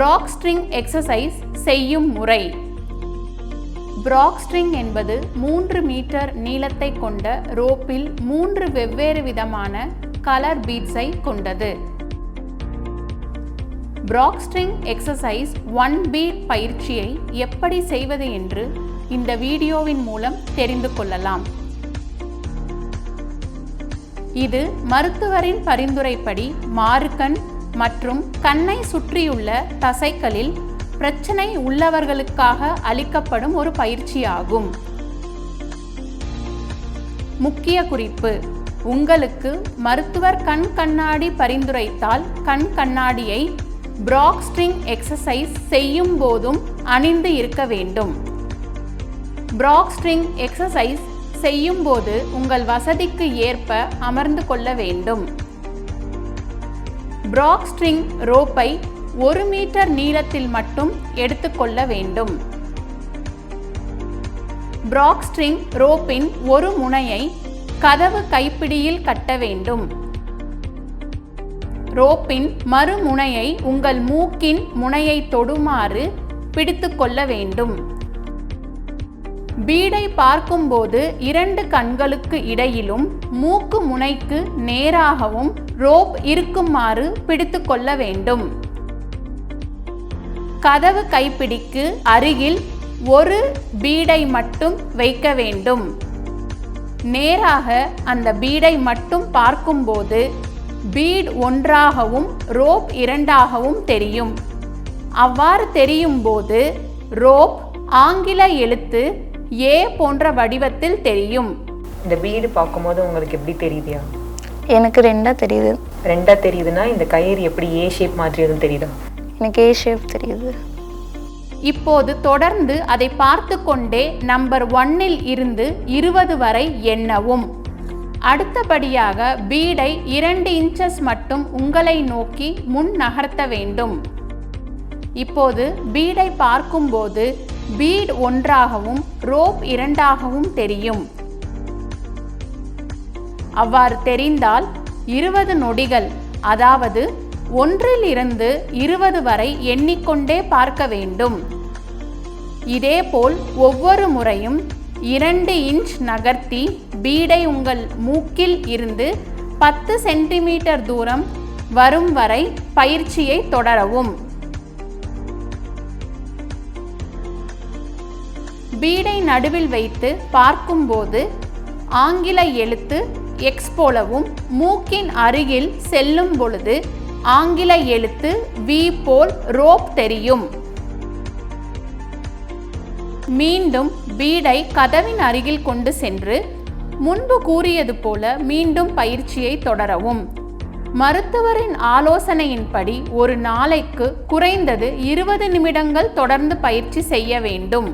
பிராக் string exercise செய்யும் முறை. பிராக் string என்பது 3 மீட்டர் நீளத்தை கொண்ட ரோப்பில் 3 வெவ்வேறு விதமான கலர் பீட்ஸை கொண்டது. பிராக் ஸ்ட்ரிங் எக்ஸசைஸ் 1 பீட் பயிற்சியை எப்படி செய்வது என்று இந்த வீடியோவின் மூலம் தெரிந்து கொள்ளலாம். இது மருத்துவரின் பரிந்துரைப்படி மாறுகண் மற்றும் கண்ணை சுற்றியுள்ள தசைகளில் பிரச்சனை உள்ளவர்களுக்காக அளிக்கப்படும் ஒரு பயிற்சியாகும். முக்கிய குறிப்பு: உங்களுக்கு மருத்துவர் கண் கண்ணாடி பரிந்துரைத்தால் கண் கண்ணாடியை பிராக் ஸ்ட்ரிங் எக்ஸசைஸ் செய்யும் போதும் அணிந்து இருக்க வேண்டும். பிராக் ஸ்ட்ரிங் எக்ஸசைஸ் செய்யும் போது உங்கள் வசதிக்கு ஏற்ப அமர்ந்து கொள்ள வேண்டும். பிராக் ஸ்ட்ரிங் ரோப்பை 1 மீட்டர் நீளத்தில் மட்டும் எடுத்துக்கொள்ள வேண்டும். பிராக் ஸ்ட்ரிங் ரோப்பின் ஒரு முனையை கதவு கைப்பிடியில் கட்ட வேண்டும். ரோப்பின் மறுமுனையை உங்கள் மூக்கின் முனையை தொடுமாறு பிடித்து கொள்ள வேண்டும். பீடை பார்க்கும்போது 2 கண்களுக்கு இடையிலும் மூக்கு முனைக்கு நேராகவும் ரோப் இருக்குமாறு பிடித்து கொள்ள வேண்டும். கதவு கைப்பிடிக்கு அருகில் ஒரு பீடை மட்டும் வைக்க வேண்டும். நேராக அந்த பீடை மட்டும் பார்க்கும்போது பீட் ஒன்றாகவும் ரோப் 2ஆகவும் தெரியும். அவ்வாறு தெரியும் போது ரோப் ஆங்கில எழுத்து ஏ போன்ற வடிவத்தில் தெரியும். இந்த பீடு பார்க்கும்போது உங்களுக்கு எப்படி தெரியுதியா? எனக்கு 2ஆ தெரியுது. 2ஆ தெரியுதுன்னா இந்த கயிறு எப்படி ஏ ஷேப் மாதிரி எதுவும் தெரியுதா? எனக்கு ஏ ஷேப் தெரியுது. இப்போது தொடர்ந்து அதை பார்த்து கொண்டே நம்பர் 1 இருந்து 20 வரை எண்ணவும். அடுத்தபடியாக பீடை 2 இன்ச்சஸ் மட்டும் உங்களை நோக்கி முன் நகர்த்த வேண்டும். இப்போது பீடை பார்க்கும்போது பீட் ஒன்றாகவும் ரோப் 2ஆகவும் தெரியும். அவ்வாறு தெரிந்தால் 20 நொடிகள், அதாவது 1 இருந்து 20 வரை எண்ணிக்கொண்டே பார்க்க வேண்டும். இதேபோல் ஒவ்வொரு முறையும் 2 இன்ச் நகர்த்தி பீடை உங்கள் மூக்கில் இருந்து 10 சென்டிமீட்டர் தூரம் வரும் வரை பயிற்சியை தொடரவும். பீடை நடுவில் வைத்து பார்க்கும்போது ஆங்கில எழுத்து எக்ஸ் போலவும் மூக்கின் அருகில் செல்லும் பொழுது ஆங்கில எழுத்து வி போல் ரோப் தெரியும். மீண்டும் பீடை கதவின் அருகில் கொண்டு சென்று முன்பு கூறியது போல மீண்டும் பயிற்சியை தொடரவும். மருத்துவரின் ஆலோசனையின்படி ஒரு நாளைக்கு குறைந்தது 20 நிமிடங்கள் தொடர்ந்து பயிற்சி செய்ய வேண்டும்.